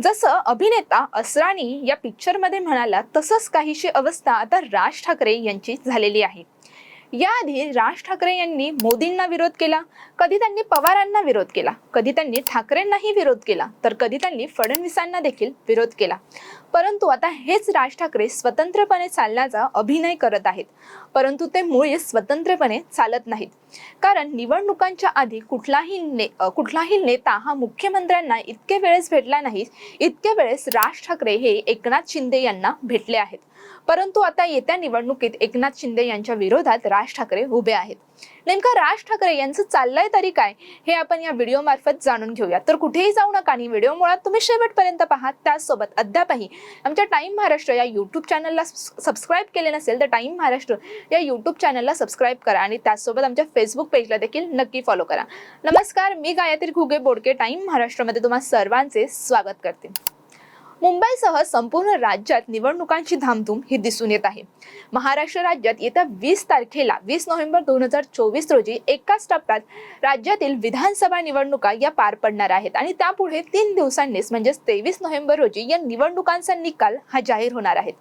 जसं अभिनेता असरानी या पिक्चरमध्ये म्हणाला तसंच काहीशी अवस्था आता राज ठाकरे यांची झालेली आहे। याआधी राज ठाकरे यांनी मोदींना विरोध केला, कधी त्यांनी पवारांना विरोध केला, कधी त्यांनी ठाकरेंनाही विरोध केला, तर कधी त्यांनी फडणवीसांना देखील विरोध केला। परंतु आता हेच राज ठाकरे स्वतंत्रपणे चालण्याचा अभिनय करत आहेत, परंतु ते मुळीच स्वतंत्रपणे चालत नाहीत। कारण निवडणुकांच्या आधी कुठलाही नेता हा मुख्यमंत्र्यांना इतके वेळेस भेटला नाही, इतके वेळेस राज ठाकरे हे एकनाथ शिंदे यांना भेटले आहेत। परंतु आता येत्या निवडणुकीत एकनाथ शिंदे यांच्या विरोधात राज ठाकरे उभे आहेत। नेमका राज ठाकरे यांचं चाललंय तरी काय हे आपण या व्हिडिओ मार्फत जाणून घेऊया। तर कुठेही जाऊ नका आणि व्हिडिओ मुळात तुम्ही शेवटपर्यंत पहा। त्यासोबत अद्यापही आमच्या टाइम महाराष्ट्र या यूट्यूब चॅनलला सबस्क्राइब केले नसेल तर टाइम महाराष्ट्र या यूट्यूब चॅनलला सबस्क्राइब करा आणि त्यासोबत आमच्या फेसबुक पेजला देखील नक्की फॉलो करा। नमस्कार, मी गायत्री घुगे बोडके टाइम महाराष्ट्रामध्ये तुम्हा सर्वांचे स्वागत करते। मुंबईसह संपूर्ण राज्यात निवडणुकांची धामधूम ही दिसून येत आहे। महाराष्ट्र राज्यात येत्या 20 नोव्हेंबर 2024 रोजी एकाच टप्प्यात राज्यातील विधानसभा निवडणुका या पार पडणार आहेत आणि त्यापुढे 3 दिवसांनीच म्हणजे 23 नोव्हेंबर रोजी या निवडणुकांचा निकाल हा जाहीर होणार आहे।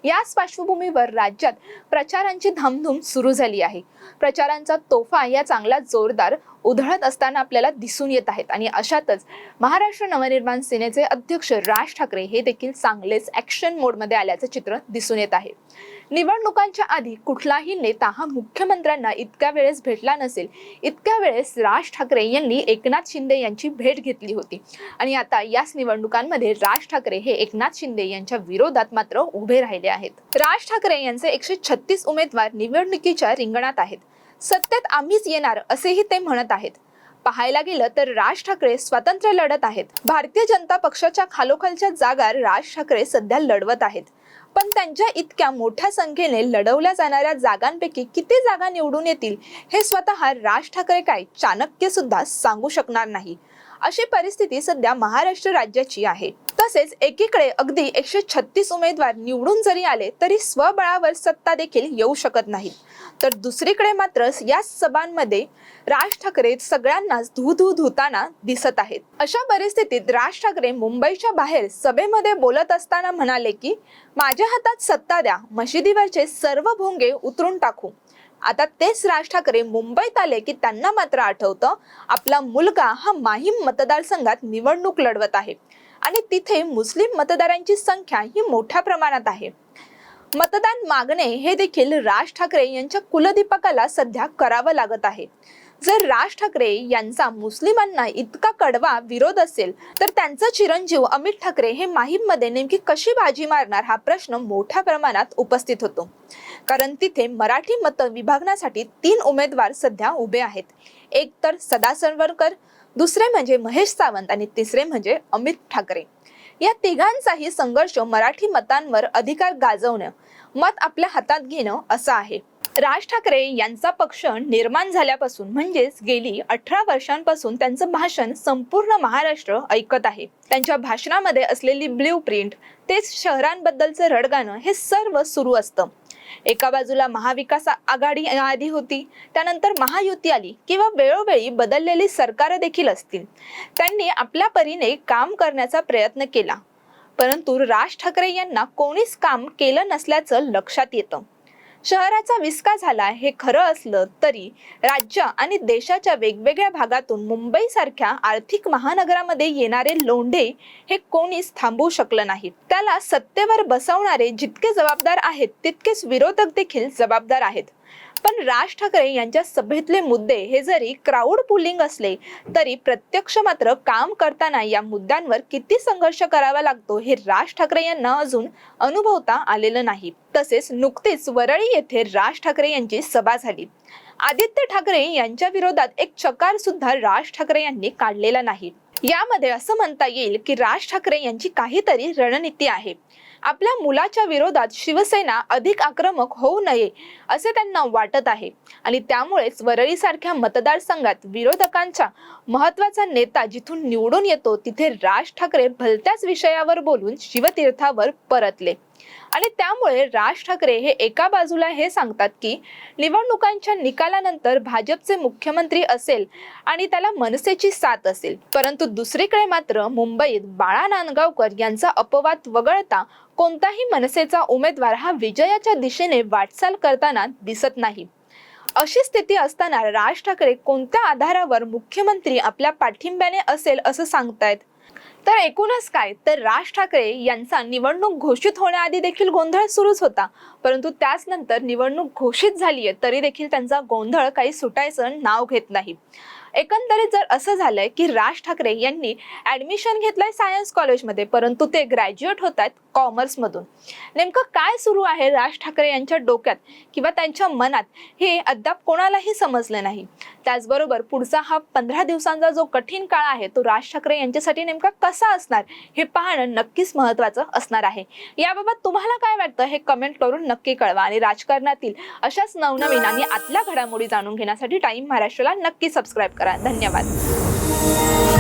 याच पार्श्वभूमीवर राज्यात प्रचारांची धामधूम सुरू झाली आहे। प्रचारांचा तोफा या चांगला जोरदार उधळत असताना आपल्याला दिसून येत आहेत आणि अशातच महाराष्ट्र नवनिर्माण सेनेचे अध्यक्ष राज ठाकरे हे देखील चांगलेच ॲक्शन मोडमध्ये आल्याचे चित्र दिसून येत आहे। निवडणुकांच्या आधी कुठलाही नेता हा मुख्यमंत्र्यांना इतक्या वेळेस भेटला नसेल, इतक्या वेळेस राज ठाकरे यांनी एकनाथ शिंदे यांची भेट घेतली होती आणि आता याच निवडणुकांमध्ये राज ठाकरे हे एकनाथ शिंदे यांच्या विरोधात मात्र उभे राहिले आहेत। राज ठाकरे यांचे 136 उमेदवार निवडणुकीच्या रिंगणात आहेत। सत्तेत आम्हीच येणार असेही ते म्हणत आहेत। पाहायला गेलं तर राज ठाकरे स्वतंत्र लढत आहेत। भारतीय जनता पक्षाच्या खालोखालच्या जागा राज ठाकरे सध्या लढवत आहेत, पण त्यांच्या इतक्या मोठ्या संख्येने लढवल्या जाणाऱ्या जागांपैकी किती जागा निवडून येतील हे स्वतः राज ठाकरे काय चाणक्य सुद्धा सांगू शकणार नाही। अशी परिस्थिती सध्या महाराष्ट्र राज्याची आहे। तसेच एकीकडे अगदी 136 उमेदवार निवडून जरी आले तरी स्वबळावर सत्ता देखील येऊ शकत नाही, तर दुसरीकडे मात्र या सभांमध्ये राज ठाकरे सगळ्यांनाच धू धुताना दिसत आहेत। अशा परिस्थितीत राज ठाकरे मुंबईच्या बाहेर सभेमध्ये बोलत असताना म्हणाले की माझ्या हातात सत्ता द्या, मशिदीवरचे सर्व भोंगे उतरून टाकू। आता तेच राज ठाकरे मुंबईत आले की त्यांना मात्र आठवतं आपला मुलगा हा माहीम मतदारसंघात निवडणूक लढवत आहे आणि तिथे मुस्लिम मतदारांची संख्या ही मोठ्या प्रमाणात आहे। मतदान मागणे हे देखील राज ठाकरे यांच्या कुलदीपकाला सध्या करावं लागत आहे। जर राज ठाकरे यांचा मुस्लिमांना इतका कडवा विरोध असेल तर त्यांचा चिरंजीव अमित ठाकरे हे माहीममध्ये नेमकी कशी बाजी मारणार हा प्रश्न मोठ्या प्रमाणात उपस्थित होतो। कारण तिथे मराठी मत विभागण्यासाठी 3 उमेदवार सध्या उभे आहेत। एक तर सदा सरवरकर, दुसरे म्हणजे महेश सावंत आणि तिसरे म्हणजे अमित ठाकरे। या तिघांचाही संघर्ष मराठी मतांवर अधिकार गाजवणं, मत आपल्या हातात घेणं असं आहे। राज ठाकरे यांचा पक्ष निर्माण झाल्यापासून म्हणजेच गेली 18 वर्षांपासून त्यांचं भाषण संपूर्ण महाराष्ट्र ऐकत आहे। त्यांच्या भाषणामध्ये असलेली ब्ल्यूप्रिंट, तेच शहरांबद्दलचं रडगाणं हे सर्व सुरू असतं। एका बाजूला महाविकास आघाडी आधी होती, त्यानंतर महायुती आली किंवा वेळोवेळी बदललेली सरकार देखील असतील। त्यांनी आपल्या परीने काम करण्याचा प्रयत्न केला, परंतु राज ठाकरे यांना कोणीच काम केलं नसल्याचं लक्षात येतं। शहराचा विस्का झाला हे खरं असलं तरी राज्य आणि देशाच्या वेगवेगळ्या भागातून मुंबईसारख्या आर्थिक महानगरामध्ये येणारे लोंढे हे कोणीच थांबवू शकलं नाही। त्याला सत्तेवर बसवणारे जितके जबाबदार आहेत तितकेच विरोधक देखील जबाबदार आहेत। पण राज ठाकरे यांच्या सभेतले मुद्दे हे जरी क्राऊड पुलिंग असले तरी प्रत्यक्ष मात्र काम करताना या मुद्द्यांवर किती संघर्ष करावा लागतो हे राज ठाकरे यांना अजून अनुभवता आलेलं नाही। तसेच नुकतेच वरळी येथे राज ठाकरे यांची सभा झाली। आदित्य ठाकरे यांच्या विरोधात एक चकार सुद्धा राज ठाकरे यांनी काढलेला नाही। यामध्ये असं म्हणता येईल की राज ठाकरे यांची काहीतरी रणनीती आहे। आपल्या मुलाच्या विरोधात शिवसेना अधिक आक्रमक होऊ नये असे त्यांना वाटत आहे आणि त्यामुळेच वरळीसारख्या मतदारसंघात विरोधकांचा महत्त्वाचा नेता जिथून निवडून येतो तिथे राज ठाकरे भलत्याच विषयावर बोलून शिवतीर्थावर परतले। आणि त्यामुळे राज ठाकरे हे एका बाजूला हे सांगतात की निवडणुकांच्या निकालानंतर भाजपचे मुख्यमंत्री असेल आणि त्याला मनसेची साथ असेल, परंतु दुसरीकडे मात्र मुंबईत बाळा नांदगावकर यांचा अपवाद वगळता कोणताही मनसेचा उमेदवार हा विजयाच्या दिशेने वाटचाल करताना दिसत नाही। अशी स्थिती असताना राज ठाकरे कोणत्या आधारावर मुख्यमंत्री आपल्या पाठिंब्याने असेल असं सांगतायत? तर एकूणच काय तर राज ठाकरे यांचा निवडणूक घोषित होण्याआधी देखील गोंधळ सुरूच होता, परंतु त्याच नंतर निवडणूक घोषित झालीये तरी देखील त्यांचा गोंधळ काही सुटायचं नाव घेत नाही। एकंदरीत जर असं झालंय की राज ठाकरे यांनी ऍडमिशन घेतलंय सायन्स कॉलेजमध्ये, परंतु ते ग्रॅज्युएट होत आहेत कॉमर्स मधून। नेमकं काय सुरू आहे राज ठाकरे यांच्या डोक्यात किंवा त्यांच्या मनात हे अद्याप कोणालाही समजलं नाही। त्याचबरोबर पुढचा हा 15 दिवसांचा जो कठीण काळ आहे तो राज ठाकरे यांच्यासाठी नेमका कसा असणार हे पाहणं नक्कीच महत्त्वाचं असणार आहे। याबाबत तुम्हाला काय वाटतं हे कमेंट करून नक्की कळवा आणि राजकारणातील अशाच नवनवीन आणि आतल्या घडामोडी जाणून घेण्यासाठी टाइम महाराष्ट्राला नक्की सबस्क्राईब करा। धन्यवाद।